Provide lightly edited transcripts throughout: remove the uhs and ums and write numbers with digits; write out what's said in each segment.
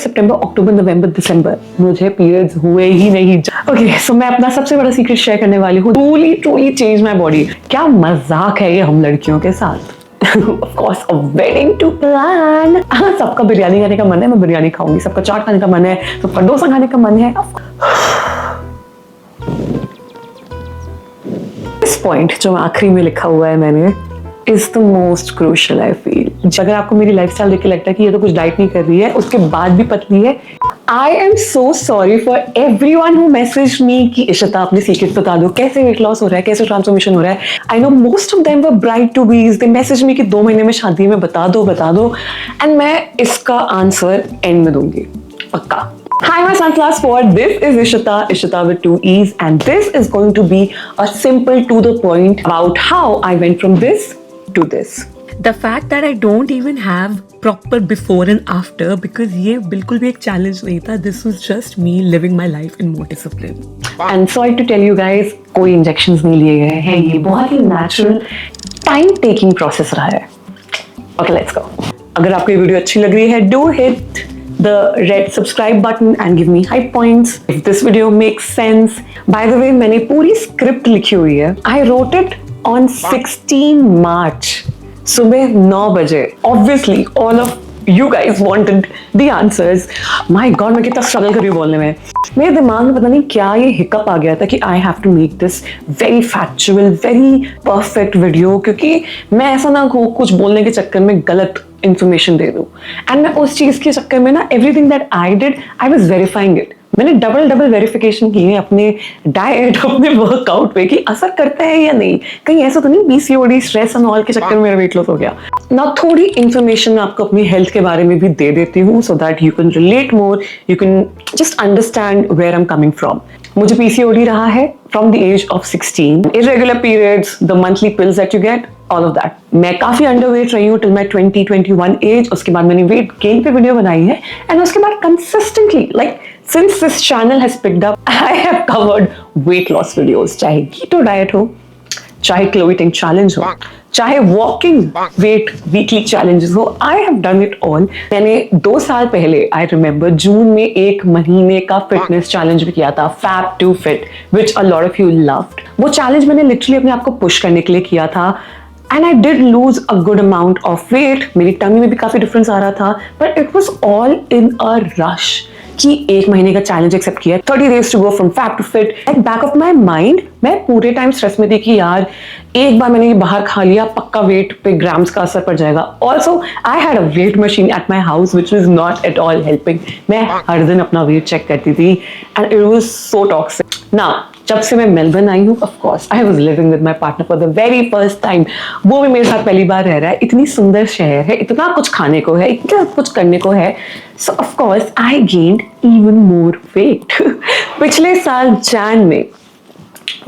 सितंबर, अक्टूबर, नवंबर, दिसंबर मुझे पीरियड्स हुए ही नहीं। ओके, सो मैं अपना सबसे बड़ा सीक्रेट शेयर करने वाली हूँ। Truly change my body. क्या मजाक है ये हम लड़कियों के साथ। Of course, a wedding to plan. हाँ, सबका बिरयानी खाने का मन है, मैं बिरयानी खाऊंगी। सबका चाट खाने का मन है, सबका डोसा खाने का मन है। इस पॉइंट जो आखिरी में लिखा हुआ है मैंने, is the most crucial I feel. अगर आपको मेरी लाइफस्टाइल देख के लगता है कि ये तो कुछ डाइट नहीं कर रही है, उसके बाद भी पतली है, I am so sorry for everyone who messaged me कि इशिता अपने सीक्रेट बता दो, कैसे वेट लॉस हो रहा है, कैसे ट्रांसफॉर्मेशन हो रहा है। I know most of them were bride to be's. They messaged me कि 2 महीने में शादी में बता दो, and मैं इसका आंसर एंड में दूंगी, पक्का। Hi, my sunflower squad. This is Ishita with 2 E's, and this is going to be a simple to the point about how I went from this to this. The fact that I don't even have proper before and after, because ये बिल्कुल भी एक challenge नहीं था. This was just me living my life in more discipline. And sorry to tell you guys, कोई injections नहीं लिए गए हैं. ये बहुत ही natural, time taking process रहा है. Okay, let's go. अगर आपको ये वीडियो अच्छी लग रही है, do hit the red subscribe button and give me hype points. If this video makes sense. By the way, मैंने पूरी script लिखी हुई है. I wrote it on 16 March. सुबह 9 बजे. Obviously, all of you guys wanted the answers. My God, मैं कितना struggle कर रही हूँ बोलने में. मेरे दिमाग में पता नहीं क्या ये हिकअप आ गया था कि I have to make this very factual, very perfect video, क्योंकि मैं ऐसा ना हो कुछ बोलने के चक्कर में गलत इंफॉर्मेशन दे दूँ. एंड मैं उस चीज़ के चक्कर में ना everything that I did, I was verifying it. मैंने डबल वेरिफिकेशन की है अपने डाइट, अपने वर्कआउट पे कि असर करता है या नहीं. कहीं ऐसा तो नहीं पीसीओडी, स्ट्रेस एंड ऑल के चक्कर में मेरा वेट लॉस हो गया ना. थोड़ी इंफॉर्मेशन मैं आपको अपनी हेल्थ के बारे में भी दे देती हूँ, so that you can relate more, you can just understand where I am coming from. मुझे पीसीओडी रहा है from the age of 16. Irregular periods, the monthly pills that you get, all of that. मैं काफी underweight रही हूँ till my 20-21 as. उसके बाद मैंने वेट गेन पे वीडियो बनाई है, एंड उसके बाद consistently, like since this channel has picked up, I have covered weight loss videos. चाहे keto diet हो, चाहे glow eating challenge हो, चाहे walking weight weekly challenges हो, I have done it all. मैंने 2 साल पहले, I remember, जून में 1 महीने का फिटनेस चैलेंज भी किया था, Fab to Fit, which a lot of you loved. वो चैलेंज मैंने लिटरली अपने आप को पुश करने के लिए किया था. And I did lose a good amount of weight. मेरी टमी में भी काफी डिफरेंस आ रहा था, but it was all in a rush कि 1 महीने का चैलेंज एक्सेप्ट किया, 30 days to go from fat to fit. At back of my mind, मैं पूरे टाइम स्ट्रेस में थी कि यार एक बार मैंने ये बाहर खा लिया, पक्का वेट पे ग्राम्स का असर पड़ जाएगा. Also, I had a weight machine at my house which was not at all helping. मैं हर दिन अपना वेट चेक करती थी, and it was so toxic. Now, जब से मैं मेलबर्न आई हूँ, of course, I was living with my partner for the very first time. वो भी मेरे साथ पहली बार रह रहा है. इतनी सुंदर शहर है, इतना कुछ खाने को है, इतना कुछ करने को है. So of course, I gained even more weight. पिछले साल जैन में,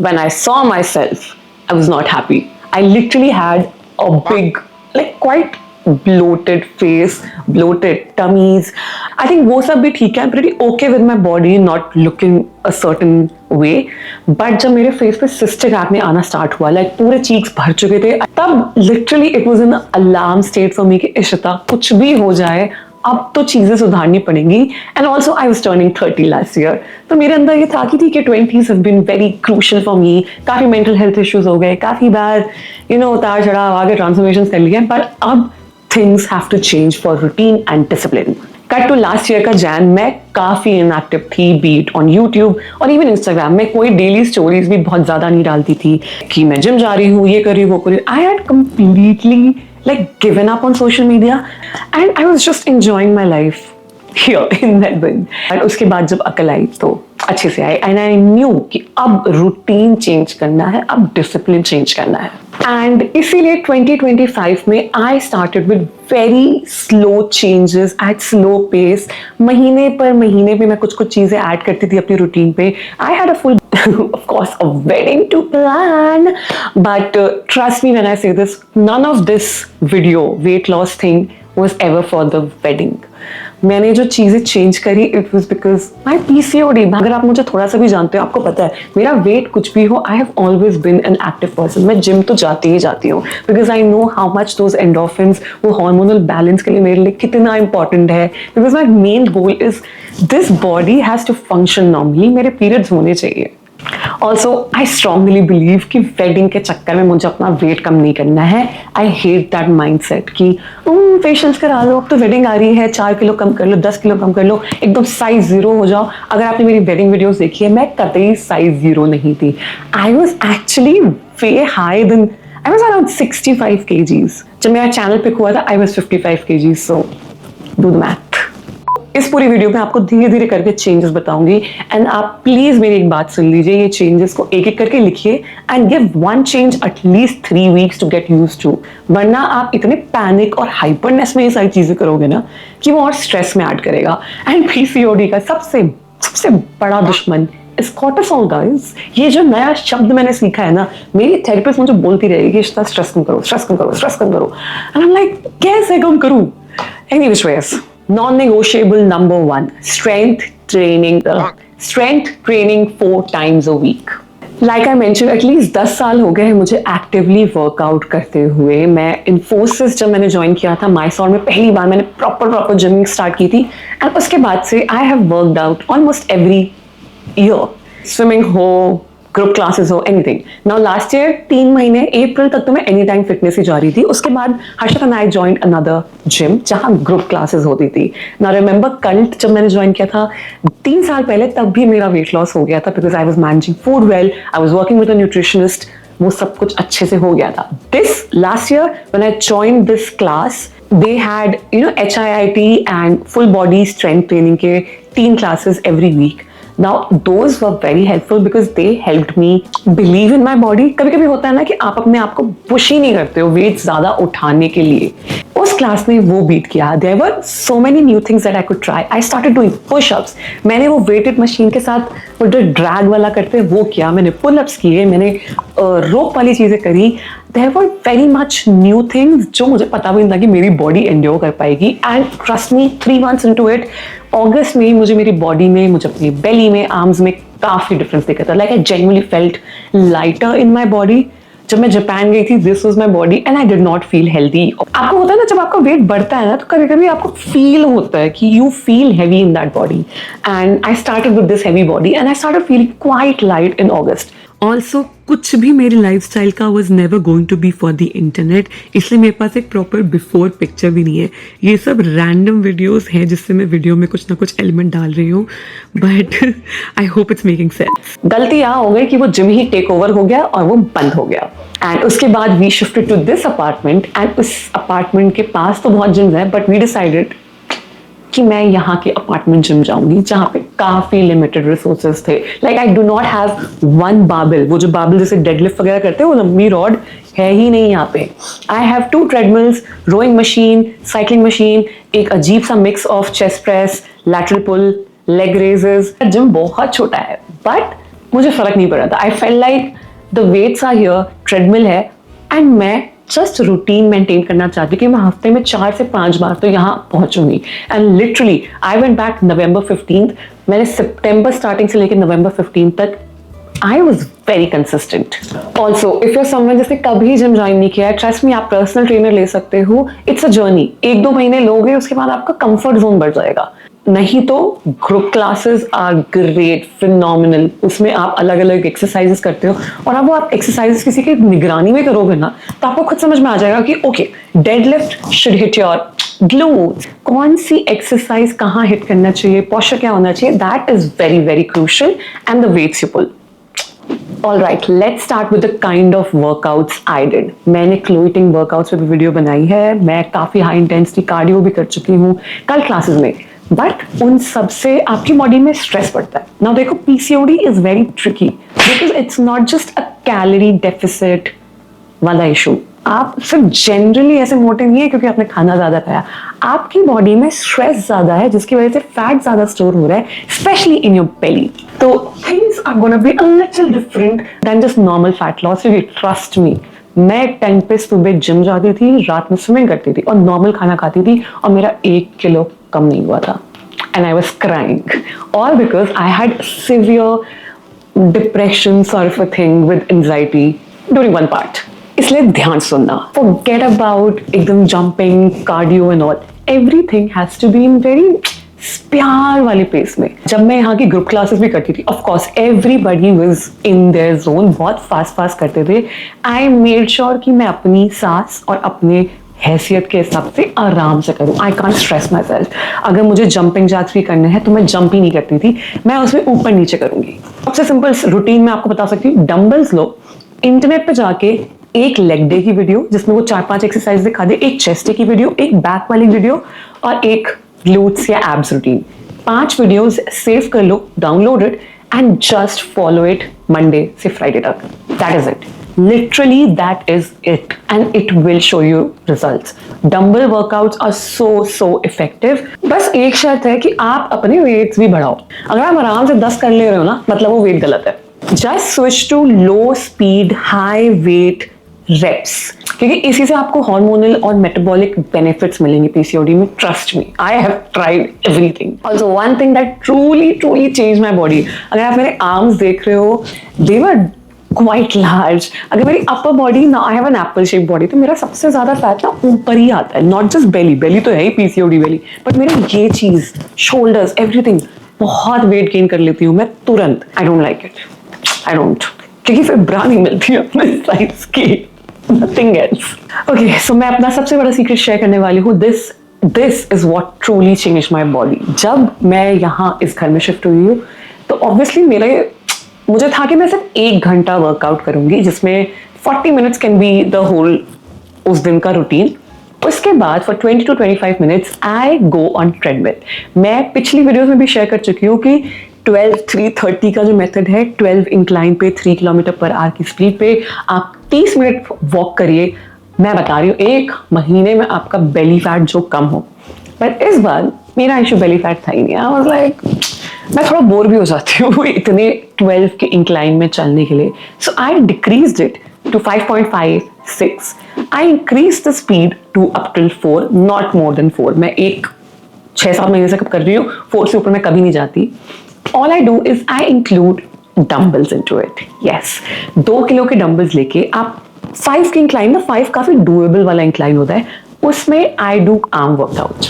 when I saw myself, I was not happy. I literally had a big, like quite bloated face, bloated tummies. I think वो सब भी ठीक है. I'm pretty okay with my body not looking a certain way. But जब मेरे face पे cystic acne आना start हुआ, like पूरे cheeks भर चुके थे, तब literally it was an alarm state for me कि इशिता कुछ भी हो जाए, अब तो चीजें सुधारनी पड़ेंगी. And also I was turning 30 last year, तो मेरे अंदर ये था कि ठीक है, 20s have been very crucial for me. काफी मेंटल हेल्थ इश्यूज हो गए, काफी बार उतार चढ़ाव आगे ट्रांसफॉर्मेशन कर लिए, पर अब things have to change for routine and discipline. Cut to last year का जैन, मैं काफी इनएक्टिव थी, बीट ऑन यूट्यूब और इवन इंस्टाग्राम में. कोई डेली स्टोरीज भी बहुत ज्यादा नहीं डालती थी कि मैं जिम जा रही हूँ, ये कर रही हूँ, वो कर रही हूँ. I had completely like given up on social media, and I was just enjoying my life here in Melbourne. और उसके बाद जब अकल आई तो अच्छे से आई, and I knew कि अब रूटीन चेंज करना है, अब डिसिप्लिन चेंज करना है. एंड इसीलिए 2025 में I started with very slow changes at slow pace. महीने पर महीने पे मैं कुछ चीजें ऐड करती थी अपनी रूटीन पे. I had a full of course a wedding to plan, but trust me when I say this, none of this video weight loss thing was ever for the wedding. मैंने जो चीजें change करी it was because my PCOD. अगर आप मुझे थोड़ा सा भी जानते हो आपको पता है मेरा वेट कुछ भी हो, I have always been an active person. मैं जिम तो जाती ही जाती हूँ because I know how much those endorphins वो हार्मोनल बैलेंस के लिए मेरे लिए कितना इंपॉर्टेंट है। Because my main goal is this body has to function normally, मेरे पीरियड्स होने चाहिए। ऑल्सो आई स्ट्रांगली बिलीव कि वेडिंग के चक्कर में मुझे अपना वेट कम नहीं करना है। I hate that mind set कि फेशियल्स करा लो, अब तो वेडिंग आ रही है, 4 किलो कम कर लो, 10 किलो कम कर लो, एकदम साइज 0 हो जाओ। अगर आपने मेरी वेडिंग वीडियोस देखी है, मैं कतई साइज 0 नहीं थी। I was actually way high then, I was around 65 kgs। जब मेरा चैनल पिक हुआ था I was 55 kgs, so do the math. इस पूरी वीडियो में आपको धीरे धीरे करके चेंजेस बताऊंगी एंड आप प्लीज मेरी एक बात सुन लीजिए, ये चेंजेस को एक एक करके लिखिए and give one change at least 3 weeks to get used to. वरना आप इतने पैनिक और हाइपरनेस में ये सारी चीजें करोगे ना कि वो और स्ट्रेस में ऐड करेगा। एंड पीसीओडी का सबसे सबसे बड़ा दुश्मन इज कॉर्टिसोल गाइस। ये जो नया शब्द मैंने सीखा है ना, मेरी थेरेपिस्ट मुझे बोलती रहेगी स्ट्रेस कम करो, स्ट्रेस कम करो, स्ट्रेस कम करो। एंड आई एम लाइक कैसे कम करूं? Anyways ways, non-negotiable number 1, strength training 4 times a week. Like I mentioned, at least 10 साल हो गए हैं मुझे एक्टिवली वर्कआउट करते हुए। मैं इन्फोसिस जब मैंने ज्वाइन किया था माइसोर में, पहली बार मैंने प्रॉपर जिमिंग स्टार्ट की थी एंड उसके बाद से I have worked out almost every year. Swimming हो, ग्रुप क्लासेस हो, एनीथिंग। नाउ लास्ट ईयर 3 महीने अप्रैल तक तो मैं एनी टाइम फिटनेस ही जा रही थी। उसके बाद Harshad and I joined another gym जहां ग्रुप क्लासेस होती थी। नाउ रिमेंबर कल्ट जब मैंने ज्वाइन किया था 3 साल पहले, तब भी मेरा वेट लॉस हो गया था because I was managing food well, I was working with a nutritionist, वो सब कुछ अच्छे से हो गया था। This last year when I joined this class they had HIIT and full body strength training के 3 classes every week. Now those were very helpful because they helped me believe in my body. कभी कभी होता है ना कि आप अपने आप को पुश ही नहीं करते हो वेट ज्यादा उठाने के लिए। उस क्लास ने वो बीट किया। There were so many new things that I could try. I started doing push-ups. मैंने वो वेटेड मशीन के साथ वो जो ड्रैग वाला करते हैं वो किया, मैंने पुल-अप्स किए, मैंने रोप वाली चीजें करी। There were very much new things जो मुझे पता भी नहीं था कि मेरी बॉडी एंड्योर कर पाएगी। And trust me, 3 months into it, अगस्त में ही मुझे मेरी बॉडी में, मुझे अपनी बेली में, आर्म्स में काफी डिफरेंस दिखा था। Like I genuinely felt lighter in my body. जब मैं जापान गई थी, this was my body and I did not feel healthy. आपको होता है ना, जब आपका वेट बढ़ता है ना तो कभी कभी आपको फील होता है कि you feel heavy in that body. And I started with this heavy body and I started feeling quite light in August. Also कुछ भी मेरी लाइफस्टाइल का was never going to be for the internet, इसलिए मेरे पास एक proper before picture भी नहीं है। ये सब रैंडम वीडियोस हैं जिससे मैं वीडियो में कुछ ना कुछ एलिमेंट डाल रही हूँ, but I hope it's making sense. गलती यहाँ हो गई कि वो जिम ही टेक ओवर हो गया और वो बंद हो गया। एंड उसके बाद we shifted to this apartment and उस अपार्टमेंट के पास तो बहुत जिम्स है, बट वी डिसाइडेड कि मैं यहाँ के अपार्टमेंट जिम जाऊंगी जहाँ पे काफी लिमिटेड रिसोर्सेज थे। Like I do not have one barbell, वो जो बार्बल जैसे डेडलिफ्ट वगैरह करते हैं वो लंबी रॉड है ही नहीं यहाँ पे। I have 2 treadmills, rowing machine, cycling machine, एक अजीब सा mix of chest press, lateral pull, leg raises. Gym बहुत छोटा है बट मुझे फर्क नहीं पड़ा था। I feel like the weights are here, treadmill है एंड मैं जस्ट रूटीन मेंटेन करना चाहती कि मैं हफ्ते में 4 से 5 बार तो यहाँ पहुंचूंगी। And literally I went back November 15th। मैंने सितंबर स्टार्टिंग से लेकर November 15th तक I was very consistent. Also, if you're someone जिसने कभी जिम ज्वाइन नहीं किया है, trust me, आप पर्सनल ट्रेनर ले सकते हो। It's a journey. 1-2 महीने लोगे, उसके बाद आपका कंफर्ट जोन बढ़ जाएगा। नहीं तो group classes are great, phenomenal. उसमें आप अलग अलग एक्सरसाइजेस करते हो और अब वो आप एक्सरसाइजेस किसी की निगरानी में करोगे ना तो आपको खुद समझ में आ जाएगा कि okay, deadlift should hit your glutes, कौन सी एक्सरसाइज कहाँ हिट करना चाहिए, पोस्चर क्या होना चाहिए। That is very very crucial and the weights you pull. Alright, let's start with the kind of workouts I did. मैंने क्लोइटिंग वर्कआउट्स पे भी वीडियो बनाई है, मैं काफी हाई इंटेंसिटी कार्डियो भी कर चुकी हूँ कल क्लासेस में, बट उन सब से आपकी बॉडी में स्ट्रेस बढ़ता है। नाउ देखो, PCOD is very tricky because it's not just a calorie deficit वाला इशू। आप सिर्फ जनरली ऐसे मोटे नहीं है क्योंकि आपने खाना ज्यादा खाया, आपकी बॉडी में स्ट्रेस ज्यादा है जिसकी वजह से फैट ज्यादा स्टोर हो रहा है, स्पेशली इन योर बेली। तो things are gonna be a little different than just normal fat loss, you trust me. मैं टाइम पे सुबह जिम जाती थी, रात में स्विमिंग करती थी और नॉर्मल खाना खाती थी और मेरा 1 किलो कम नहीं हुआ था. And I was crying, all because I had severe depression sort of a thing with anxiety during one part. इसलिए ध्यान सुनना. Forget about एकदम jumping, cardio and all. Everything has to be in very प्यार वाले pace में. जब मैं यहाँ की ग्रुप क्लासेस भी करती थी, of course everybody was in their zone, बहुत फास्ट करते थे. आई मेड श्योर कि मैं अपनी सांस और अपने हैसियत के हिसाब से आराम से करूं. I can't stress my self. अगर मुझे जंपिंग जैक्स भी करने हैं तो मैं जंप ही नहीं करती थी, मैं उसमें ऊपर नीचे करूंगी. सबसे सिंपल रूटीन मैं आपको बता सकती हूँ. डंबल्स लो, इंटरनेट पे जाके एक लेग डे की वीडियो जिसमें वो 4-5 एक्सरसाइज दिखा दे, एक चेस्ट डे की वीडियो, एक बैक वाली वीडियो और एक ग्लूट्स या एब्स रूटीन. 5 वीडियोस सेव कर लो, download it and just follow it Monday से फ्राइडे तक. That is it. Literally, that is it, and it will show you results. Dumbbell workouts are so effective. बस एक शर्त है कि आप अपने वेट्स भी बढ़ाओ. अगर आप आराम से 10 कर ले रहे हो ना, मतलब वो वेट गलत है. Just switch to low speed, high weight reps, क्योंकि इसी से आपको हार्मोनल और मेटाबॉलिक बेनिफिट्स मिलेंगे पीसीओडी में. Trust me, I have tried everything. Also one thing that truly change my body. अगर आप मेरे आर्म्स देख रहे हो, दे वर क्वाइट लार्ज. अगर मेरी अपर बॉडी ना, I have an apple shape body, तो मेरा सबसे ज्यादा फैट ना ऊपर ही आता है. नॉट जस्ट बेली तो है ही पीसीओडी बेली, बट मेरा ये चीज, शोल्डर्स, एवरीथिंग, बहुत वेट गेन कर लेती हूँ मैं तुरंत. I don't like it. I don't, क्योंकि फिर ब्रा नहीं मिलती अपने साइज की. Nothing else. ओके, सो मैं अपना सबसे बड़ा सीक्रेट शेयर करने वाली हूँ. This is what truly changed my body. जब मैं यहाँ इस घर में शिफ्ट हुई हूँ तो ऑब्वियसली मुझे था कि मैं सिर्फ 1 घंटा वर्कआउट करूंगी, जिसमें 40 minutes can be the whole उस दिन का रूटीन. उसके बाद for 20 to 25 minutes I go on treadmill. मैं पिछली वीडियोस में भी शेयर कर चुकी हूँ कि 12-3-30 का जो मेथड है, 12 इंक्लाइन पे 3 किलोमीटर पर आवर की स्पीड पे आप 30 मिनट वॉक करिए. मैं बता रही हूँ 1 महीने में आपका बेली फैट जो कम हो. पर इस बार मेरा इशू बेली फैट था ही नहीं. आई वाज लाइक, मैं थोड़ा बोर भी हो जाती हूँ इतने 12 के इंक्लाइन में चलने के लिए. So I decreased it to 5.5, 6. I increase the speed to up till 4, not more than 4. मैं 6-7 महीने से कब कर रही हूँ, 4 से ऊपर मैं कभी नहीं जाती. All I do is I include dumbbells into it. Yes, 2 kilo के डम्बल्स लेके आप 5 के इंक्लाइन, ना 5 काफी डूएबल वाला इंक्लाइन होता है, उसमें I do arm workout.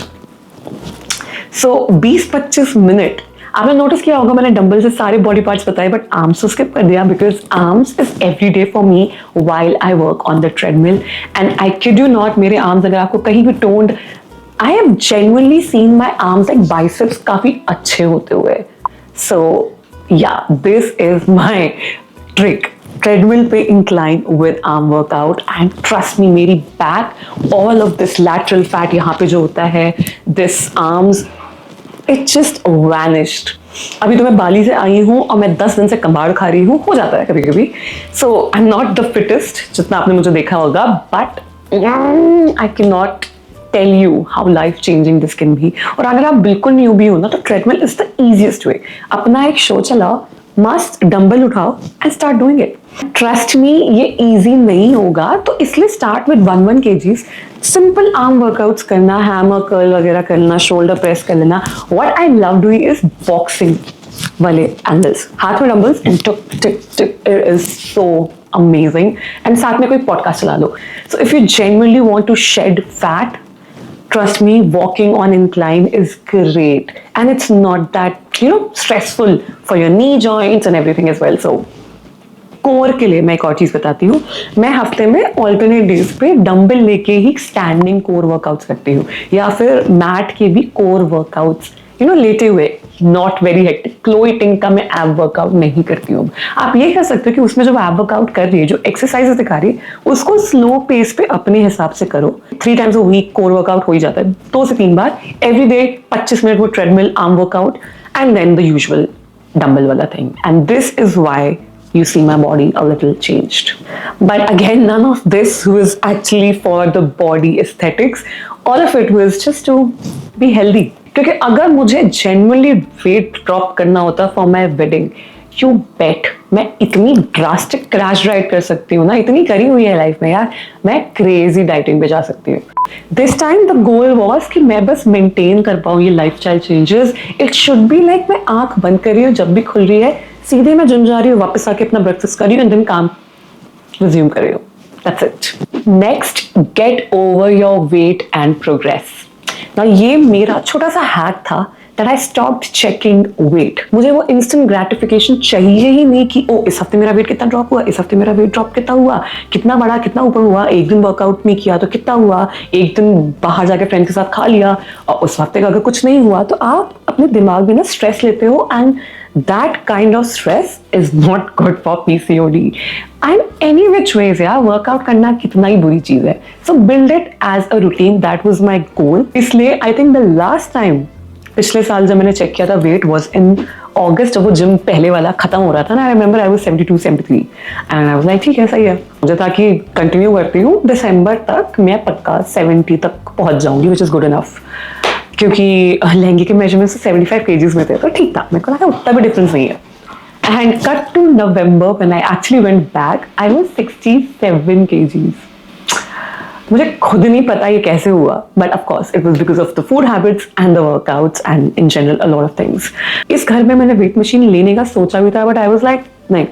So 20-25 minute. आपने नोटिस किया होगा मैंने डंबल से सारे बॉडी पार्ट्स बताए, बट आर्म्स को स्किप कर दिया because arms is every day for me while I work on the treadmill. And I kid you not, मेरे आर्म्स अगर आपको कहीं भी toned, I have genuinely seen my arms like biceps काफी अच्छे होते हुए. सो या, this is my trick. Treadmill पे incline with arm workout and trust me, मेरी back, all of this lateral fat यहाँ पे जो होता है, this arms, it just vanished. अभी तो मैं बाली से आई हूँ और मैं 10 दिन से कबाड़ खा रही हूँ, हो जाता है कभी कभी. So I am not the fittest जितना आपने मुझे देखा होगा, but I can not tell you how life changing this can be. और अगर आप बिल्कुल न्यू भी हो ना, तो treadmill is the easiest way. अपना एक शो चलाओ, मस्त डंबल उठाओ and start doing it. Trust me, ये इजी नहीं होगा, तो इसलिए start with 1 kgs. Simple arm workouts करना, हैमर कर्ल वगैरह करना, शोल्डर प्रेस कर लेना. What I love doing is boxing वाले एंगल्स, हाथ में dumbbells and tick tick tick. It is so amazing. And साथ में कोई पॉडकास्ट चला लो. So if you genuinely want to shed fat, trust me, walking on incline is great, and it's not that stressful for your knee joints and everything as well. So core के लिए मैं एक और चीज बताती हूँ. मैं हफ्ते में ऑल्टरनेट डेज पे डंबल लेके ही स्टैंडिंग कोर वर्कआउट्स करती हूँ, या फिर मैट के भी कोर वर्कआउट्स लेटे हुए, नॉट वेरी हेक्टिक. क्लोई टिंग का मैं एब वर्कआउट नहीं करती हूँ. आप ये कह सकते हो कि उसमें जो एब वर्कआउट कर रही है, जो एक्सरसाइजेस दिखा रही है, उसको स्लो पेस पे अपने हिसाब से करो. 3 times a week core workout हो ही जाता है, 2 से 3 बार एवरी डे. 25 मिनट वो treadmill arm workout and then the usual dumbbell वाला thing. And this is why you see my body a little changed. But again, none of this was actually for the body aesthetics. All of it was just to be healthy. क्योंकि अगर मुझे genuinely weight drop करना होता for my wedding, you बेट मैं इतनी drastic crash diet कर सकती हूँ ना, इतनी करी हुई है लाइफ में यार, मैं क्रेजी डाइटिंग पे जा सकती हूँ. This time the goal was कि मैं बस मेंटेन कर पाऊँ ये lifestyle changes. It should be like मैं आंख बंद कर रही हूँ, जब भी खुल रही है सीधे मैं जिम जा रही हूँ, वापस आके अपना ब्रेकफास्ट कर रही हूँ एंड देन काम रिज्यूम कर रही हूँ. That's it. Next, get over your weight and progress. Now ये मेरा छोटा सा हैक था that I stopped checking weight. मुझे वो instant gratification चाहिए ही नहीं कि ओ इस हफ्ते मेरा वेट कितना ड्रॉप हुआ, इस हफ्ते मेरा वेट ड्रॉप कितना हुआ, कितना बढ़ा, कितना ऊपर हुआ, एक दिन वर्कआउट नहीं किया तो कितना हुआ, एक दिन बाहर जाके फ्रेंड के साथ खा लिया और उस हफ्ते का अगर कुछ नहीं हुआ तो आप अपने दिमाग में ना स्ट्रेस लेते हो and that kind of stress is not good for PCOD. And any which ways, yeah, workout करना कितना ही बुरी चीज है. So build it as a routine. That was my goal. इसलिए I think the last time पिछले साल जब मैंने चेक किया था वेट was in August, जब वो जिम पहले वाला खत्म हो रहा था ना. I remember I was 72, 73 and I was like ठीक है सही है, मुझे था कि कंटिन्यू करती हूँ दिसंबर तक मैं पक्का 70 तक पहुंच जाऊंगी, which is good enough. क्योंकि लहंगे के मेजरमेंट्स 75 kgs में थे तो ठीक था, मेरे को लगा उतना भी डिफरेंस नहीं है. And cut to November when I actually went back, I was 67 kgs. मुझे खुद नहीं पता ये कैसे हुआ, but of course it was because of the food habits and the workouts and in general a lot of things. इस घर में मैंने वेट मशीन लेने का सोचा भी था, बट आई वाज लाइक नहीं,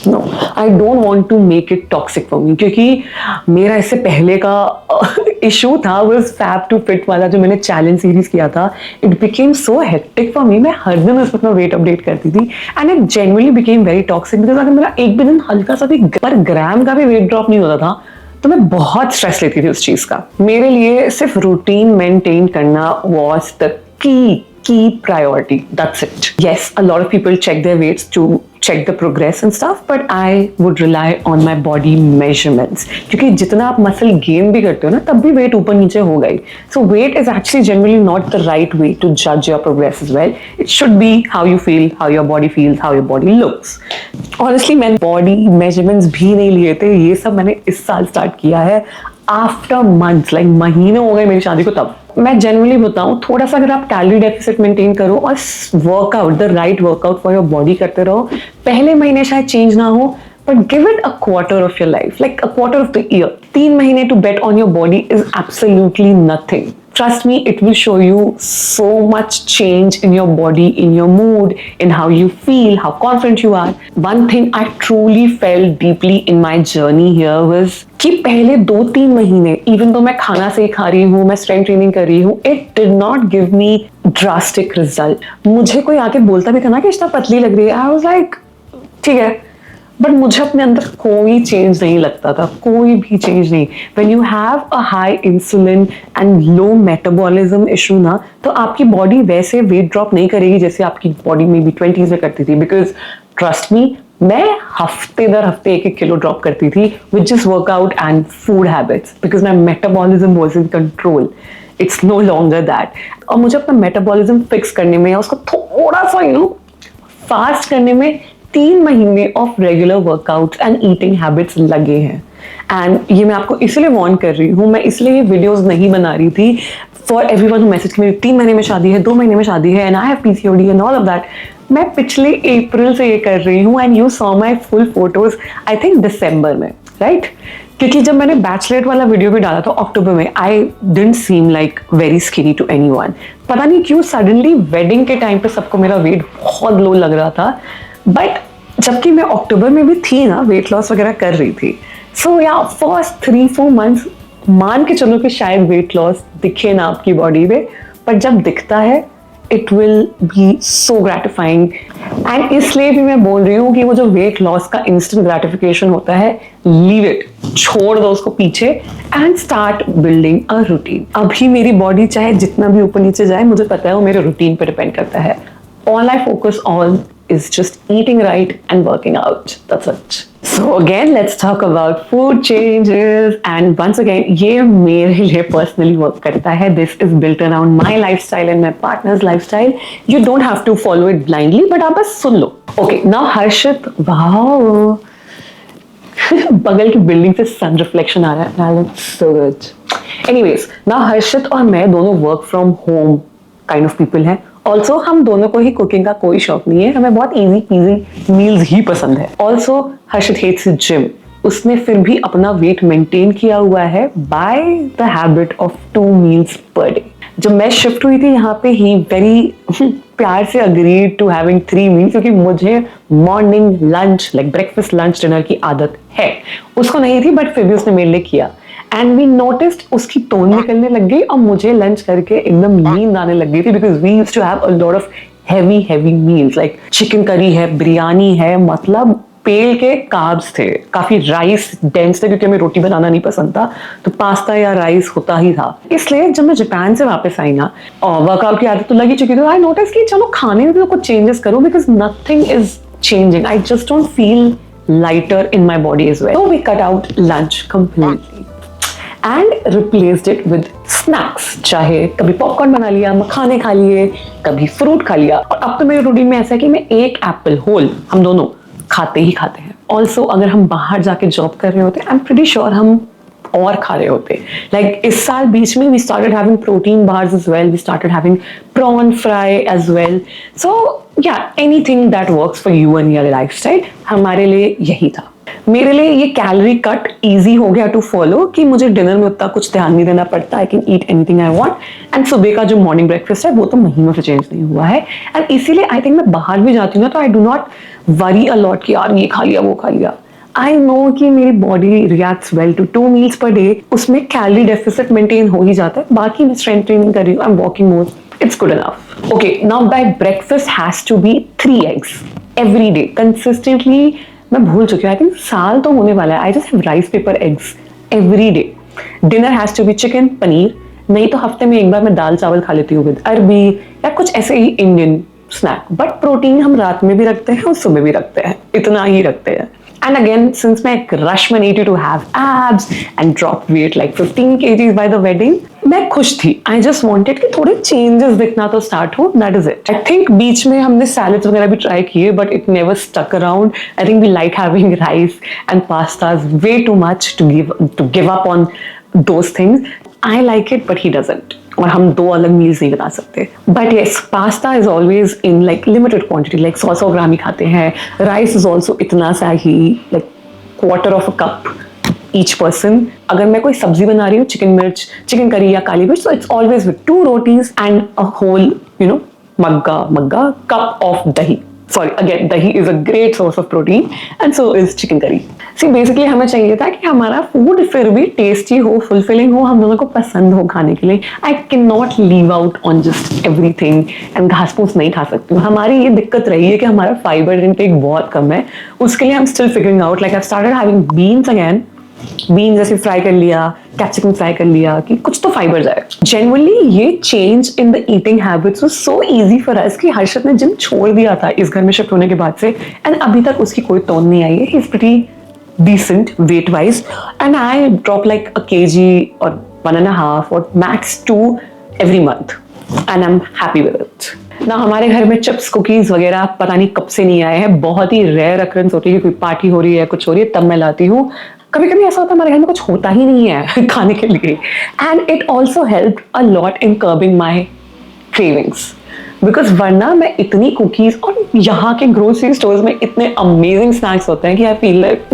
no I don't want to make it toxic for me. क्योंकि मेरा इससे पहले का इशू था वाज फैब टू फिट वाला जो मैंने चैलेंज सीरीज किया था. It became so hectic for me. मैं हर दिन उसमें अपना वेट अपडेट करती थी and it genuinely became very toxic. Because अगर मेरा एक भी दिन हल्का सा भी पर ग्राम का भी वेट ड्रॉप नहीं होता था तो मैं बहुत स्ट्रेस लेती थी उस चीज का. मेरे लिए सिर्फ रूटीन मेंटेन करना was the key priority. That's it. Yes, a lot of people check their weights to check the progress and stuff, but I would rely on my body measurements. क्योंकि जितना आप मसल गेन भी करते हो ना तब भी वेट ऊपर नीचे होगा ही. So weight is actually generally not the right way to judge your progress as well. It should be how you feel, how your body feels, how your body looks. Honestly मैंने body measurements भी नहीं लिए थे, ये सब मैंने इस साल स्टार्ट किया है आफ्टर मंथ्स, लाइक महीने हो गए मेरी शादी को. तब मैं जनरली बताऊं थोड़ा सा अगर आप कैलोरी डेफिसिट मेंटेन करो और workout, the right workout for your body करते रहो, पहले महीने शायद चेंज ना हो but give it a quarter of your life, like a quarter of the year. 3 महीने to bet on your body is absolutely nothing. Trust me, it will show you so much change in your body, in your mood, in how you feel, how confident you are. One thing I truly felt deeply in my journey here was कि पहले 2-3 महीने even though मैं खाना सही खा रही हूँ, मैं strength training कर रही हूँ, it did not give me drastic result. मुझे कोई आके बोलता भी था ना कि इतना पतली लग रही है, I was like ठीक है, बट मुझे अपने अंदर कोई चेंज नहीं लगता था, कोई भी चेंज नहीं. When you have a high insulin and low metabolism issue ना, तो आपकी बॉडी वैसे वेट ड्रॉप नहीं करेगी जैसे आपकी बॉडी में भी 20s में करती थी. बिकॉज ट्रस्ट मी, मैं हफ्ते दर हफ्ते 1-1 किलो ड्रॉप करती थी with just workout and food habits, because my metabolism was in control. It's no longer that. और मुझे अपना मेटाबॉलिज्म फिक्स करने में, उसको थोड़ा सा फास्ट करने में 3 महीने of regular workouts and eating habits लगे हैं. एंड ये मैं आपको इसलिए वार्न कर रही हूँ, मैं इसलिए ये वीडियोस नहीं बना रही थी फॉर एवरीवन हु मैसेज कि मेरी 3 महीने में शादी है, 2 महीने में शादी है and I have PCOD and all of that. मैं पिछले अप्रैल से ये कर रही हूँ and you saw my full photos I think दिसंबर में, राइट? क्योंकि जब मैंने बैचलरेट वाला वीडियो भी डाला था अक्टूबर में, I didn't seem like very skinny to anyone. पता नहीं क्यों सडनली वेडिंग के टाइम पे सबको मेरा वेट बहुत लो लग रहा था, बट जबकि मैं अक्टूबर में भी थी ना, वेट लॉस वगैरह कर रही थी. सो या फर्स्ट 3-4 मंथ्स मान के चलो कि शायद वेट लॉस दिखे ना आपकी बॉडी में, पर जब दिखता है it will be so gratifying. And इसलिए भी मैं बोल रही हूँ कि वो जो वेट लॉस का इंस्टेंट ग्रेटिफिकेशन होता है, लीव इट, छोड़ दो उसको पीछे and start building a routine. अभी मेरी बॉडी चाहे जितना भी ऊपर नीचे जाए, मुझे पता है वो मेरे रूटीन पर डिपेंड करता है. All I focus on is just eating right and working out. That's it. So again, let's talk about food changes. And once again, ये मेरे लिए personally work करता है. This is built around my lifestyle and my partner's lifestyle. You don't have to follow it blindly, but आप बस सुन लो. Okay, now Harshit, wow. बगल की building से सन रिफ्लेक्शन आ रहा है. That looks so good. Anyways, now Harshit और मैं दोनों work from home kind of people हैं. ऑल्सो हम दोनों को ही कुकिंग का कोई शौक नहीं है, हमें बहुत इजी पीजी मील्स ही पसंद है। ऑल्सो हर्षित हेट्स जिम, उसने फिर भी अपना वेट मेंटेन किया हुआ है by the habit of 2 meals per day. जब मैं शिफ्ट हुई थी यहाँ पे, ही वेरी प्यार से अग्रीड टू हैविंग 3 मील्स, क्योंकि मुझे morning lunch like breakfast lunch dinner की आदत है, उसको नहीं थी बट फिर भी उसने मेरे लिए किया। एंड वी नोटिस्ड उसकी टोन निकलने लग गई और मुझे लंच करके एकदम नींद आने लग गई थी, because we used to have a lot of heavy meals like chicken curry है, बिरयानी है, मतलब पेल के कार्ब्स थे, काफी राइस डेंस थे, क्योंकि हमें रोटी बनाना नहीं पसंद था, तो पास्ता या राइस होता ही था। इसलिए जब मैं जापान से वापस आई ना, और वर्कआउट की आदत तो लगी चुकी थी, आई नोटिस कि चलो खाने में भी तो कुछ चेंजेस करो, because nothing is changing, I just don't feel lighter in my body as well. So we cut out lunch completely and replaced it with snacks. चाहे कभी पॉपकॉर्न बना लिया, मखाने खा लिए, कभी फ्रूट खा लिया, और अब तो मेरे रूटीन में ऐसा है कि मैं एक एप्पल होल हम दोनों खाते ही खाते हैं। ऑल्सो अगर हम बाहर जाके जॉब कर रहे होते हैं, आई एम प्रीटी श्योर हम और खा रहे होते। लाइक इस साल बीच में we started having protein bars as well, we started having prawn fry as well. So yeah anything that works for you and your lifestyle, हमारे लिए यही था। मेरे लिए ये कैलोरी कट इजी हो गया टू फॉलो, कि मुझे डिनर में उतना कुछ ध्यान नहीं देना पड़ता, I can eat anything I want. And सुबह का जो मॉर्निंग ब्रेकफास्ट है वो तो महीनों से चेंज नहीं हुआ है। एंड इसीलिए आई थिंक मैं बाहर भी जाती हूँ ना, तो I do not worry a lot कि यार ये खा लिया वो खा लिया। आई नो कि मेरी body reacts well to 2 meals per day, उसमें कैलोरी डेफिसिट मेंटेन हो ही जाता है। बाकी मैं स्ट्रेंथ ट्रेनिंग कर रही हूँ, I am walking more, it's good enough. Okay, now by breakfast has to be 3 eggs every day consistently. मैं भूल चुकी हूँ, I think साल तो होने वाला है। I just have rice paper eggs every day. Dinner has to be chicken, paneer, नहीं तो हफ्ते में एक बार मैं दाल चावल खा लेती हूँ विद अरबी या कुछ ऐसे ही इंडियन स्नैक। बट प्रोटीन हम रात में भी रखते हैं और सुबह भी रखते हैं, इतना ही रखते हैं। And again, since मैं एक रश में नहीं थी to have abs and drop weight like 15 kgs by the wedding, मैं खुश थी। I just wanted कि थोड़े changes दिखना तो start हो, that is it. I think बीच में हमने salads वगैरह भी try किए, but it never stuck around. I think we like having rice and pastas way too much to give up on those things. I like it, but he doesn't. और हम 2 अलग meals नहीं बना सकते। But yes, pasta is always in like limited quantity, like 100 gram ही खाते हैं। Rice is also इतना सा ही, like quarter of a cup each person. अगर मैं कोई सब्जी बना रही हूँ, चिकन मिर्च, चिकन करी या काली मिर्च, तो it's always with 2 rotis and a whole मग्गा cup of dahi. Sorry, again, dahi is a great source of protein and so is chicken curry. See, basically हमें चाहिए था कि हमारा फूड फिर भी टेस्टी हो, फुलफिलिंग हो, हम दोनों को पसंद हो खाने के लिए। I cannot leave out on just everything and घास फूस नहीं खा सकती हूँ। हमारी ये दिक्कत रही है कि हमारा फाइबर इनटेक बहुत कम है, उसके लिए I'm still figuring out. Like I've started having beans again. Bean जैसे फ्राई कर लिया, कैप्सिकम फ्राई कर लिया, कि कुछ तो फाइबर जाए। जनरली ये change in the eating habits was so easy for us कि हर्षद ने जिम छोड़ दिया था इस घर में शिफ्ट होने के बाद से, एंड अभी तक उसकी कोई टोन नहीं आई है। He is pretty decent weight wise, and I drop like a kg or 1.5 or max 2 every month, and I'm happy with it. ना हमारे घर में चिप्स कुकीज वगैरह पता नहीं कब से नहीं आए हैं। बहुत ही रेयर अकरेंस होती है कि कोई पार्टी हो रही है, कुछ हो रही है, तब मैं लाती हूँ। कभी कभी ऐसा होता है हमारे घर में कुछ होता ही नहीं है खाने के लिए, and it also help a lot in curbing my cravings, because वरना मैं इतनी कुकीज, और यहाँ के ग्रोसरी स्टोर्स में इतने अमेजिंग स्नैक्स होते हैं कि आई फील लाइक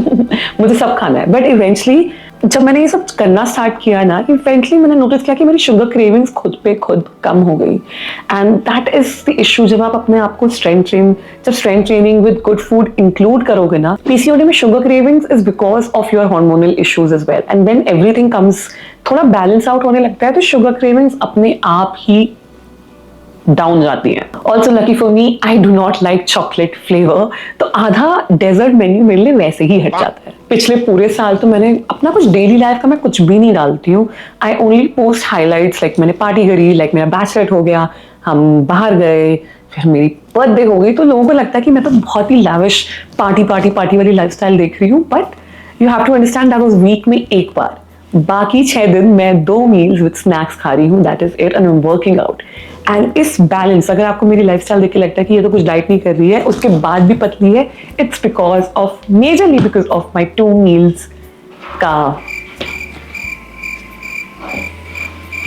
मुझे सब खाना है। बट इवेंचुअली जब मैंने ये सब करना स्टार्ट किया ना, इवेंचुअली मैंने नोटिस किया कि मेरी शुगर क्रेविंग्स खुद पे खुद कम हो गई, and that is the issue. जब आप अपने आप को strength training with good food include करोगे ना, पीसीओडी में sugar cravings is because of your hormonal issues as well, and when everything comes थोड़ा बैलेंस आउट होने लगता है, तो शुगर क्रेविंग्स अपने आप ही डाउन जाती है। Also lucky for me, I do not like chocolate flavour, तो आधा डेजर्ट मेन्यू मेरे लिए वैसे ही हट जाता है। पिछले पूरे साल तो मैंने अपना कुछ डेली लाइफ का मैं कुछ भी नहीं डालती हूँ। I only post highlights, like मैंने पार्टी करी, लाइक मेरा बैचलर हो गया, हम बाहर गए, फिर मेरी बर्थडे हो गई, तो लोगों को लगता है कि मैं तो बहुत ही लैविश पार्टी वाली लाइफस्टाइल देख रही हूँ। But you have to understand that was week में एक बार, बाकी 6 दिन मैं 2 मील्स विद स्नैक्स खा रही हूँ, that is it, and I am working out. And इस बैलेंस, अगर आपको मेरी लाइफस्टाइल देख के लगता है कि ये तो कुछ डाइट नहीं कर रही है, उसके बाद भी पतली है, it's because of majorly because of my 2 meals का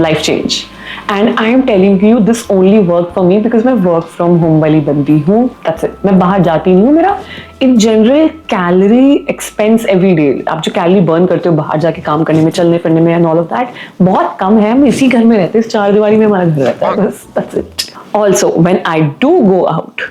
life change. And I am telling you this only work for me because मैं वर्क फ्रॉम होम वाली बंदी हूँ, दैट्स इट। मैं बाहर जाती नहीं हूँ। मेरा in general calorie expense every day, आप जो कैलोरी बर्न करते हो बाहर जाके काम करने में, चलने फिरने में एंड ऑल ऑफ दैट, बहुत कम है। हम इसी घर में रहते हैं, इस 4 दीवारी में हमारा घर रहता है, बस that's it. Also, when I do go out,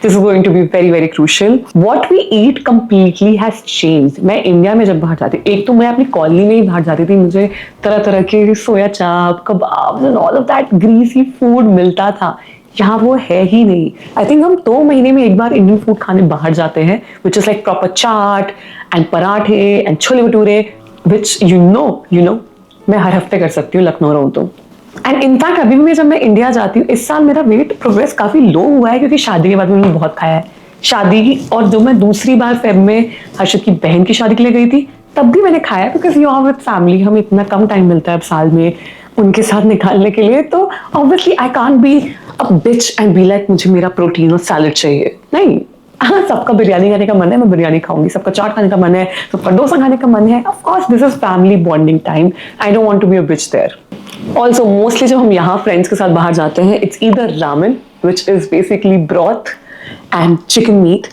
this is going to be very, very crucial. What we eat completely has changed. मैं इंडिया में जब बाहर जाती, एक तो मैं अपनी कॉलोनी में ही बाहर जाती थी, मुझे तरह तरह के सोया चाप, कबाब and all of that greasy food मिलता था। यहाँ वो है ही नहीं। आई थिंक हम 2 महीने में एक बार इंडियन फूड खाने बाहर जाते हैं, which is like proper chaat and parathe and chole bhature, which you know मैं हर हफ्ते कर सकती हूँ लखनऊ रहूँ तो। एंड इनफैक्ट अभी भी जब मैं इंडिया जाती हूँ, इस साल मेरा वेट प्रोग्रेस काफी लो हुआ है क्योंकि शादी के बाद मैंने बहुत खाया है। शादी की, और जो मैं दूसरी बार फेब में हर्षद की बहन की शादी के लिए गई थी, तब भी मैंने खाया because you are with family, हमें इतना कम टाइम मिलता है अब साल में उनके साथ निकालने के लिए, तो obviously I can't be a beach and be like मुझे मेरा प्रोटीन और सैलड चाहिए। नहीं, हाँ, सबका बिरयानी खाने का मन है, मैं बिरयानी खाऊंगी, सबका चाट खाने का मन है, सबका डोसा खाने का मन है। Of course this is family bonding time, I don't want to be a bitch there. Also mostly जब हम यहाँ फ्रेंड्स के साथ बाहर जाते हैं, it's either ramen which is basically broth and chicken meat,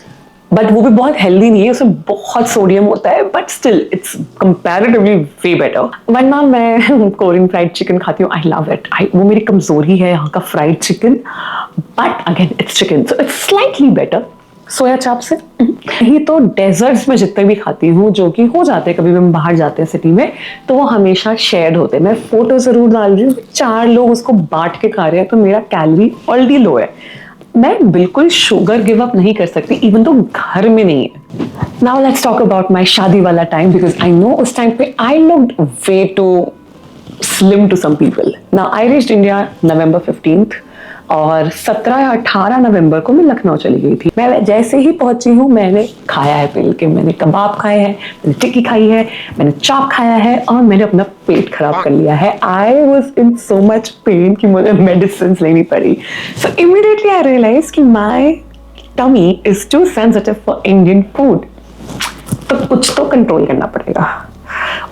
but वो भी बहुत हेल्दी नहीं है, उसमें बहुत सोडियम होता है, but still it's comparatively way better. वरना मैं कोरियन फ्राइड चिकन खाती हूँ, आई लव इट। वो मेरी कमजोरी है यहाँ का fried chicken, but again it's chicken so it's slightly better soya chaap से। ही तो डेजर्ट्स में जितने भी खाती हूँ, जो कि हो जाते हैं कभी भी हम बाहर जाते हैं सिटी में, तो वो हमेशा शेयर्ड होते हैं। मैं फोटो जरूर डाल रही हूँ, 4 लोग उसको बांट के खा रहे हैं, तो मेरा कैलोरी ऑलरेडी लो है। मैं बिल्कुल शुगर गिव अप नहीं कर सकती, इवन तो घर में नहीं है। Now let's talk about my shaadi वाला टाइम, बिकॉज आई नो उस टाइम पे I looked way too slim to some people. Now I reached India November 15th, और 17 या 18 नवंबर को मैं लखनऊ चली गई थी। मैं जैसे ही पहुंची हूँ, मैंने खाया है मिल के, मैंने कबाब खाए हैं, मैंने टिक्की खाई है, मैंने चाप खाया है, और मैंने अपना पेट खराब कर लिया है। I was in so much pain कि मुझे मेडिसिन लेनी पड़ी। सो इमीडिएटली आई रियलाइज कि my tummy is too sensitive for Indian food, तो कुछ तो कंट्रोल करना पड़ेगा।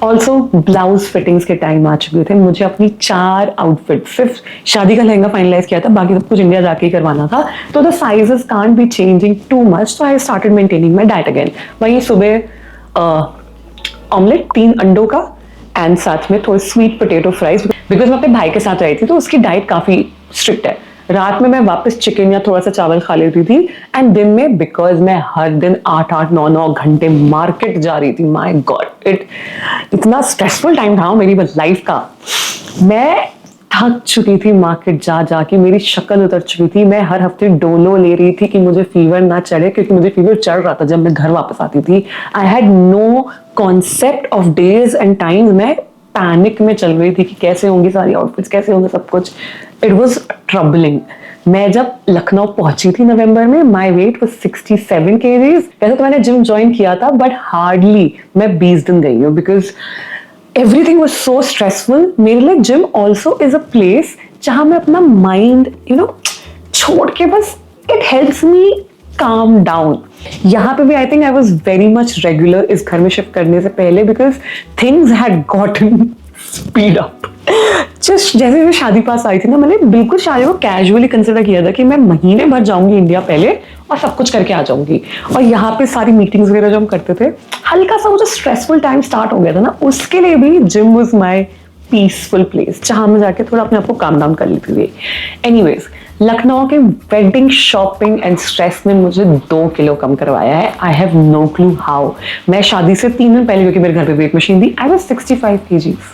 ऑल्सो ब्लाउज फिटिंग्स के टाइम आ चुके थे, मुझे अपनी 4 आउटफिट, सिर्फ शादी का लहंगा फाइनलाइज किया था, बाकी सब कुछ इंडिया जाके ही करवाना था, तो the sizes can't be changing too much, so I started maintaining my diet again. वहीं सुबह ऑमलेट 3 अंडों का एंड साथ में थोड़ी स्वीट पोटैटो फ्राइज, बिकॉज मैं अपने भाई के साथ रही थी तो उसकी डाइट काफी स्ट्रिक्ट है। रात में मैं वापस चिकन या थोड़ा सा चावल खा लेती थी, एंड दिन में बिकॉज मैं हर दिन 8-8, 9-9 घंटे मार्केट जा रही थी, माय गॉड इतना स्ट्रेसफुल टाइम था मेरी लाइफ का। मैं थक चुकी थी मार्केट जा जाके, मेरी शक्ल उतर चुकी थी, मैं हर हफ्ते डोलो ले रही थी कि मुझे फीवर ना चढ़े, क्योंकि मुझे फीवर चढ़ रहा था जब मैं घर वापस आती थी। I had no concept of days and times, मैं पैनिक में चल रही थी कि कैसे होंगी सारी आउटफिट्स, कैसे होंगे सब कुछ। It was troubling. मैं जब लखनऊ पहुंची थी नवंबर में, माई वेट वॉज 67 kgs। वैसे तो मैंने जिम ज्वाइन किया था, बट हार्डली मैं 20 दिन गई हूँ, because everything was so stressful. मेरे लिए gym also is a place जहां मैं अपना माइंड छोड़ के बस it helps me calm down। यहाँ पे भी आई think I was very much regular इस घर में शिफ्ट करने से पहले, because things had gotten speed up. Just जैसे मैं शादी पास आई थी ना, मैंने बिल्कुल शादी को कैजुअली कंसिडर किया था कि मैं महीने भर जाऊंगी इंडिया पहले और सब कुछ करके आ जाऊंगी। और यहाँ पे सारी मीटिंग्स वगैरह जो हम करते थे, हल्का सा वो जो स्ट्रेसफुल टाइम स्टार्ट हो गया था ना, उसके लिए भी gym was my peaceful place, जहां मैं जाके थोड़ा अपने आप को काम डाउन कर लेती थी। एनीवेज, लखनऊ के वेडिंग शॉपिंग एंड स्ट्रेस ने मुझे 2 किलो कम करवाया है। I have no clue how. मैं शादी से 3 दिन पहले, क्योंकि मेरे घर पे वेट मशीन थी, I was 65 kgs।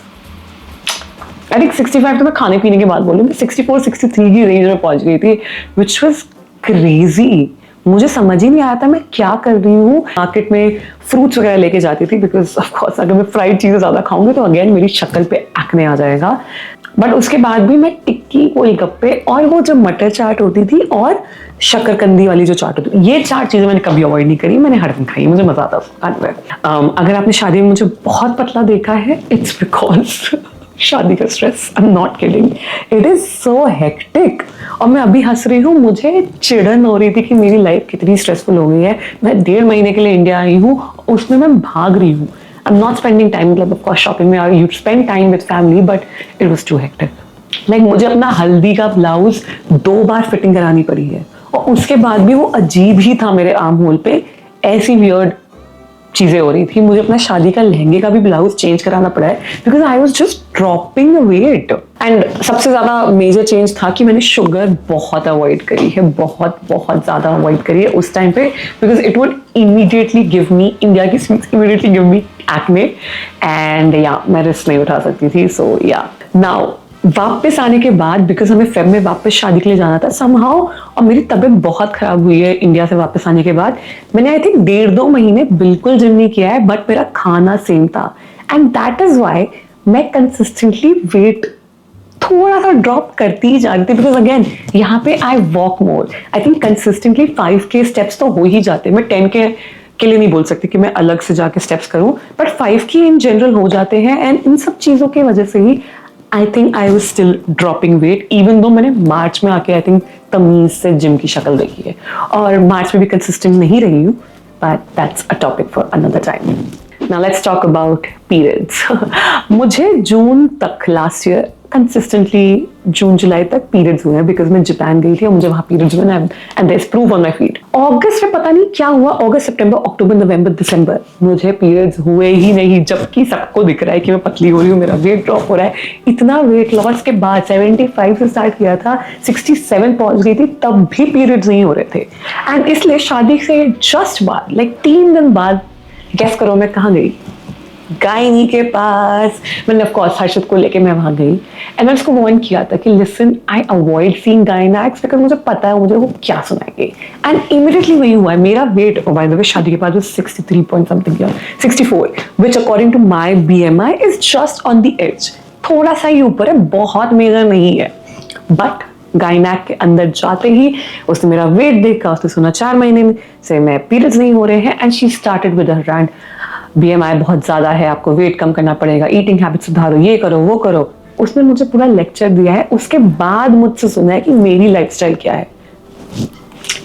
I think 65 तो मैं खाने पीने के बाद बोलूँ, 64-63 की रेंज में पहुंच गई थी, विच वॉज क्रेजी। मुझे समझ ही नहीं आया था मैं क्या कर रही हूँ। मार्केट में फ्रूट्स वगैरह लेके जाती थी, बिकॉज ऑफ कोर्स अगर मैं फ्राइड चीजें ज्यादा खाऊंगी तो अगेन मेरी शक्ल पे एक्ने आ जाएगा। बट उसके बाद भी मैं टिक्की, गोलगप्पे और वो जो मटर चाट होती थी और शकरकंदी वाली जो चाट होती थी, ये 4 चीजें मैंने कभी अवॉइड नहीं करी, मैंने हर दिन खाई, मुझे मजा आता था। अगर आपने शादी में मुझे बहुत पतला देखा है, इट्स बिकॉज शादी का stress, I am not kidding, it is so hectic. और मैं अभी हंस रही हूँ, मुझे चिड़न हो रही थी कि मेरी लाइफ कितनी स्ट्रेसफुल हो गई है। मैं 1.5 महीने के लिए इंडिया आई हूँ, उसमें मैं भाग रही हूँ। I'm not spending time, मतलब of course shopping में you spend time with family, but it was too hectic. Like मुझे अपना हल्दी का ब्लाउज 2 बार फिटिंग करानी पड़ी है और उसके बाद भी वो अजीब ही था मेरे आर्म होल पे, ऐसी वियर्ड चीजें हो रही थी। मुझे अपना शादी का लहंगे का भी ब्लाउज चेंज कराना पड़ा है because I was just dropping weight. And सबसे ज्यादा मेजर चेंज था कि मैंने शुगर बहुत अवॉइड करी है, बहुत बहुत ज्यादा अवॉइड करी है उस टाइम पे, because it would immediately give me, India की sweets immediately give me acne and yeah मैं रिस्क नहीं उठा सकती थी। सो या नाउ वापस आने के बाद, बिकॉज हमें फेब में वापस शादी के लिए जाना था समहाउ, और मेरी तबीयत बहुत खराब हुई है इंडिया से वापस आने के बाद, मैंने आई थिंक 1.5-2 महीने बिल्कुल जिम नहीं किया है, बट मेरा खाना सेम था एंड दैट इज वाई मैं कंसिस्टेंटली वेट थोड़ा सा ड्रॉप करती ही जा रही थी। बिकॉज अगेन यहाँ पे I walk more, I think consistently 5K steps तो हो ही जाते हैं। मैं 10K के लिए नहीं बोल सकती कि मैं अलग से जाके स्टेप्स करूं, बट 5K इन जनरल हो जाते हैं एंड इन सब चीजों की वजह से ही I think I was still dropping weight, even though मैंने मार्च में आके आई थिंक तमीज से जिम की शक्ल देखी है और मार्च में भी कंसिस्टेंट नहीं रही हूँ, but that's a topic for another time. Now let's talk about periods. मुझे जून तक लास्ट ईयर कंसिस्टेंटली जून जुलाई तक पीरियड्स हुए हैं बिकॉज मैं जापान गई थी और मुझे वहां पीरियड्स हुए and there is proof on my feed. अगस्त में पता नहीं क्या हुआ, अगस्त सितंबर अक्टूबर नवंबर दिसंबर मुझे पीरियड्स हुए ही नहीं, जबकि सबको दिख रहा है कि मैं पतली हो रही हूँ, मेरा वेट ड्रॉप हो रहा है। इतना वेट लॉस के बाद 75 से स्टार्ट किया था, 67 पहुंच गई थी, तब भी पीरियड्स नहीं हो रहे थे। एंड इसलिए शादी से जस्ट बाद लाइक 3 दिन बाद गेस करो मैं कहाँ गई, गायनी के पास। मैंने ऑफ कोर्स हर्षद को लेके मैं वहां गई एंड मैं उसको वार्न किया था कि listen I avoid seeing gynaecs because मुझे पता है मुझे वो क्या सुनाएंगे। एंड इमीडिएटली वही हुआ है, मेरा वेट बाय द वे शादी के बाद 63 पॉइंट समथिंग या 64 which according to my BMI is just on the edge, थोड़ा सा ही ऊपर है, बहुत मेजर नहीं है। बट गायनेक के अंदर जाते ही उसने मेरा वेट देखा, उसने सुना 4 महीने से मैं पीरियड्स नहीं हो रहे हैं and she started with her rant, BMI बहुत ज्यादा है, आपको वेट कम करना पड़ेगा, ईटिंग हैबिट सुधारो, ये करो वो करो। उसने मुझे पूरा लेक्चर दिया है, उसके बाद मुझसे सुना है कि मेरी लाइफस्टाइल क्या है।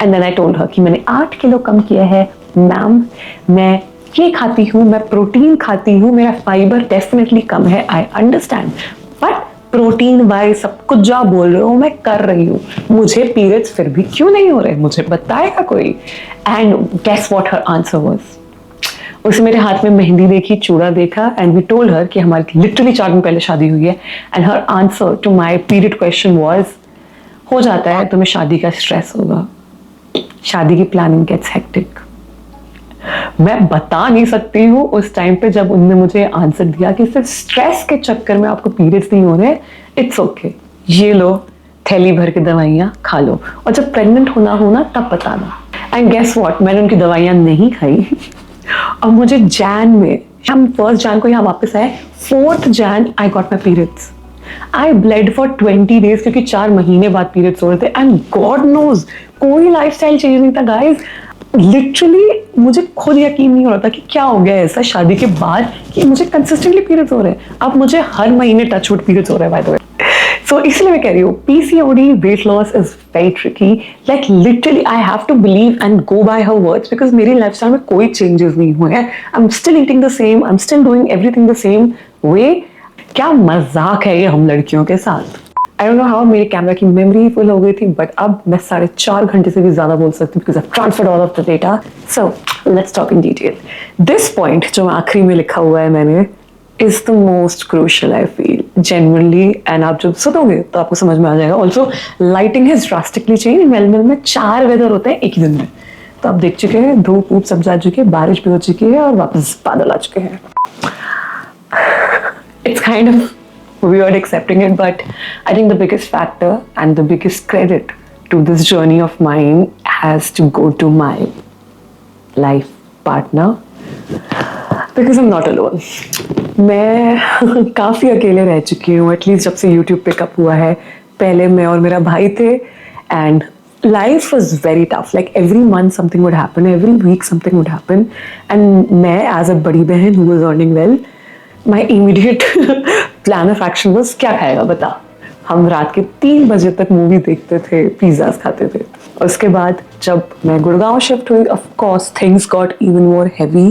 And then I told her कि मैंने 8 किलो कम किया है मैम, मैं ये खाती हूँ, मैं प्रोटीन खाती हूँ, मेरा फाइबर डेफिनेटली कम है, I understand, but protein wise सब कुछ जो आप बोल रहे हो मैं कर रही हूँ, मुझे पीरियड्स फिर भी क्यों नहीं हो रहे, मुझे बताएगा कोई। And guess what her answer was, उसने मेरे हाथ में मेहंदी देखी, चूड़ा देखा एंड वी टोल्ड हर कि हमारी लिटरली 4 दिन पहले शादी हुई है and her answer to my period question was, हो जाता है तुम्हें शादी का स्ट्रेस होगा, शादी की प्लानिंग गेट्स हेक्टिक। मैं बता नहीं सकती हूँ उस टाइम पे जब उन्होंने मुझे आंसर दिया कि सिर्फ स्ट्रेस के चक्कर में आपको पीरियड्स नहीं हो रहे, इट्स ओके, ये लो थैली भर के दवाइयाँ खा लो और जब प्रेग्नेंट होना हो ना तब बताना। एंड गेस व्हाट, मैंने उनकी दवाइयाँ नहीं खाई और मुझे जैन में, हम 1 जैन को यहाँ वापस आए, 4th Jain I got my periods. I blade for 20 days क्योंकि 4 महीने बाद पीरियड्स हो रहे थे एंड गॉड नोज कोई लाइफस्टाइल चेंज नहीं था गाइज। लिटरली मुझे खुद यकीन नहीं हो रहा था कि क्या हो गया ऐसा शादी के बाद कि मुझे कंसिस्टेंटली पीरियड्स हो रहे हैं। अब मुझे हर महीने टचवुड पीरियड्स हो रहे हैं बाय द वे। So इसलिए मैं कह रही हूँ PCOD weight loss is very tricky. Like literally I have to believe and go by her words because मेरी lifestyle में कोई changes नहीं हुए हैं. I'm still eating the same. I'm still doing everything the same way. क्या मजाक है ये हम लड़कियों के साथ। I don't know how मेरे कैमरा की मेमोरी फुल हो गई थी बट अब मैं 4.5 घंटे से भी ज्यादा बोल सकती हूँ because I've transferred all of the data. So let's talk in detail. This point जो आखिरी में लिखा हुआ है मैंने is the most crucial I feel genuinely and आप जब सुनोगे तो आपको समझ में आ जाएगा। Also lighting has drastically changed। Melbourne में 4 वेदर होते हैं एक ही दिन में, तो आप देख चुके हैं, धूप ऊप सब जा चुकी है, बारिश भी हो चुकी है और वापस बादल आ चुके हैं। It's kind of weird accepting it, but I think the biggest factor and the biggest credit to this journey of mine has to go to my life partner because I'm not alone. मैं काफ़ी अकेले रह चुकी हूँ at least जब से YouTube pickup हुआ है। पहले मैं और मेरा भाई थे and life was very tough. Like every month something would happen, every week something would happen. And मैं as a बड़ी बहन who was earning well, my immediate plan of action was क्या खाएगा बता। हम रात के 3 बजे तक मूवी देखते थे, पिज़्ज़ास खाते थे। उसके बाद जब मैं गुड़गांव शिफ्ट हुई, of course things got even more heavy.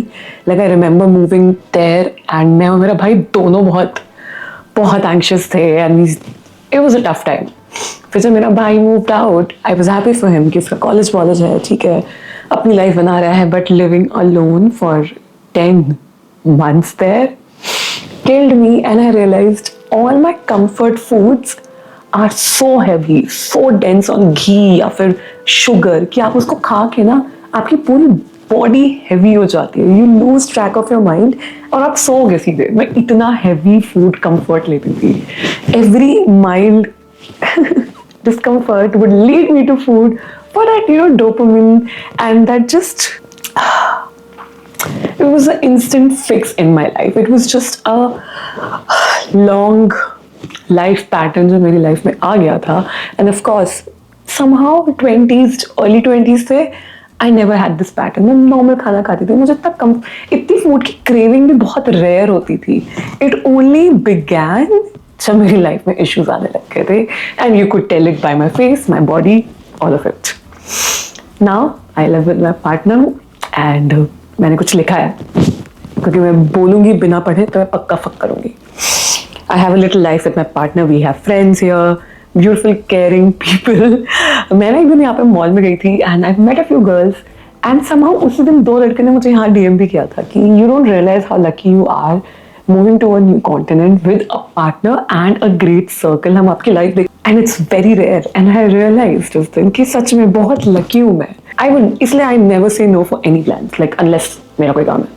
Like I remember moving there and मैं और मेरा भाई दोनों बहुत anxious थे and we it was a tough time. फिर जब मेरा भाई moved out, I was happy for him कि उसका कॉलेज है, ठीक है, अपनी लाइफ बना रहा है, but living alone for 10 months there killed me, and I realized all my comfort foods are so heavy, so dense on ghee या फिर sugar कि आप उसको खा के ना आपकी पूरी बॉडी हैवी हो जाती है, you lose track of your mind और आप सोओगे सीधे. मैं इतना हैवी फूड कंफर्ट लेती थी. Every mild discomfort would lead me to food for that, dopamine, and that just it was an instant fix in my life. It was just a long life pattern जो मेरी life में आ गया था. And of course somehow 20s, early 20s से I never had this pattern. मैं normal खाना खाती थी, मुझे इतनी फूड की क्रेविंग भी बहुत रेयर होती थी. It only began जब मेरी लाइफ में इश्यूज आने लग गए थे, and you could tell it by my face, my body, all of it. Now I live with my partner, and मैंने कुछ लिखा है क्योंकि मैं बोलूंगी बिना पढ़े तो मैं पक्का फक करूंगी. I have a little life with my partner, we have friends here, beautiful caring people. मैंने एक दिन यहाँ पे मॉल में गई थी and I met a few girls, and somehow उसी दिन 2 लड़के ने मुझे यहाँ डीएम भी किया था कि you don't realise how lucky you are moving to a new continent with a partner and a great circle. हम आपकी लाइफ देख, and it's very rare, and I realized उस दिन कि सच में बहुत लकी हूँ मैं. इसलिए I never say no for any plans, like unless मेरा कोई काम है.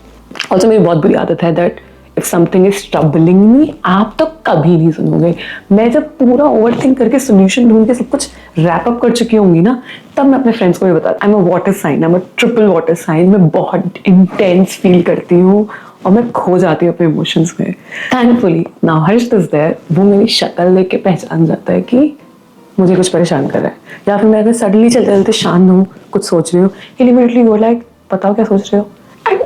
Also मेरी बहुत बुरी आदत है that if something is troubling me, आप तो कभी नहीं सुनोगे. मैं जब पूरा ओवरथिंक करके सोल्यूशन ढूंढ के सब कुछ रैप अप कर चुकी होंगी ना, तब मैं अपने फ्रेंड्स को भी बताती. I am a water sign, I am a triple water sign. मैं बहुत इंटेंस फील करती हूँ और मैं खो जाती हूँ अपने इमोशंस में. Thankfully now Harsh is there. वो मेरी शक्ल देख के पहचान जाता है कि मुझे कुछ परेशान कर रहा है, या फिर मैं अगर सडनली चलते चलते शांत हूँ, कुछ सोच रही हूँ, इमीडिएटली वो लाइक बताओ क्या सोच रहे हो, and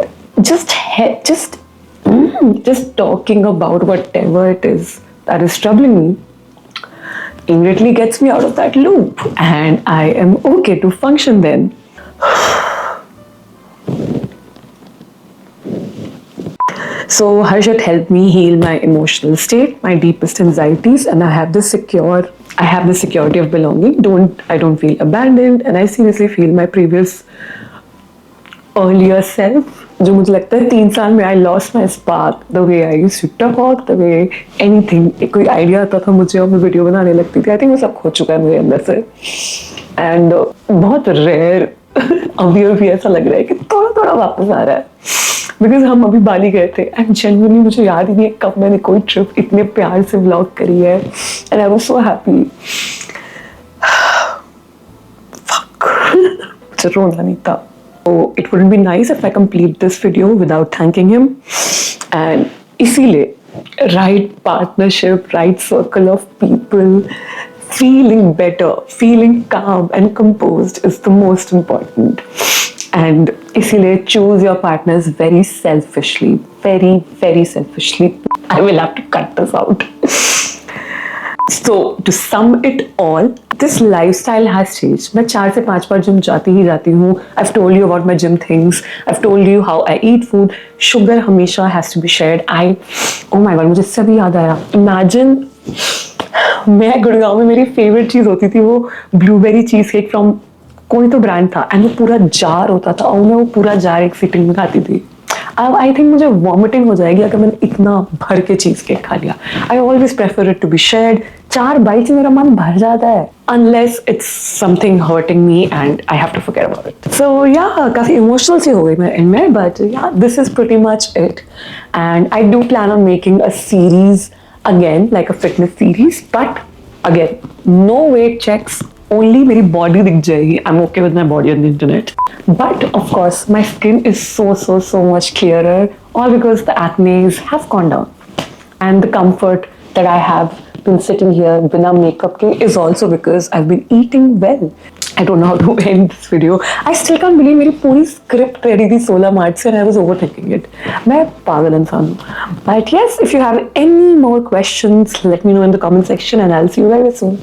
just talking about whatever it is that is troubling me immediately gets me out of that loop, and I am okay to function then. So Harshit helped me heal my emotional state, my deepest anxieties, and I have the security of belonging. I don't feel abandoned, and I seriously feel my previous earlier self, जो मुझे लगता है 3 साल में I lost my spark, the way I used to talk, the way anything, कोई idea आता था मुझे और मैं वीडियो बनाने लगती थी. I think वो सब खो चुका है मेरे अंदर से, and बहुत रेयर अभी भी ऐसा लग रहा है कि थोड़ा थोड़ा वापस आ रहा है. बिकॉज हम अभी बाली गए थे, एंड जेन्युइनली मुझे याद ही नहीं है कब मैंने कोई ट्रिप इतने प्यार से व्लॉग करी है, and I was so happy. मुझे रोना नहीं था. So it wouldn't be nice if I complete this video without thanking him, and इसीलिए right partnership, right circle of people, feeling better, feeling calm and composed is the most important. And इसीलिए choose your partners very selfishly, very very selfishly. I will have to cut this out. So to sum it all, this lifestyle has changed. मैं 4 से 5 बार gym जाती हूँ. I've told you about my gym things. I've told you how I eat food. Sugar हमेशा has to be shared. Oh my God, मुझे इससे भी याद आया. Imagine मैं गुड़गांव में मेरी फेवरेट चीज़ होती थी वो ब्लूबेरी चीज़ केक फ्रॉम कोई तो ब्रांड था, एंड वो पूरा जार होता था और मैं वो पूरा जार एक सिटिंग में खाती थी. अब आई थिंक मुझे वॉमिटिंग हो जाएगी अगर मैंने इतना भर के चीज केक खा लिया. I always prefer it to be shared. 4 bite से मेरा मन भर जाता है, unless it's something hurting me and I have to forget about it. So yeah, काफी इमोशनल सी हो गई मैं इनमें, but yeah, this is pretty much it. And I do plan on making a series again, like a fitness series, but again, no weight checks. Only मेरी body दिख जाएगी. I'm okay with my body on the internet. But of course, my skin is so much clearer, all because the acnes have gone down. And the comfort that I have been sitting here बिना makeup के is also because I've been eating well. I don't know how to end this video. I still can't believe मेरी पूरी script ready थी 16 मार्च से, and I was overthinking it. मैं पागल इंसान हूँ. But yes, if you have any more questions, let me know in the comment section, and I'll see you guys soon.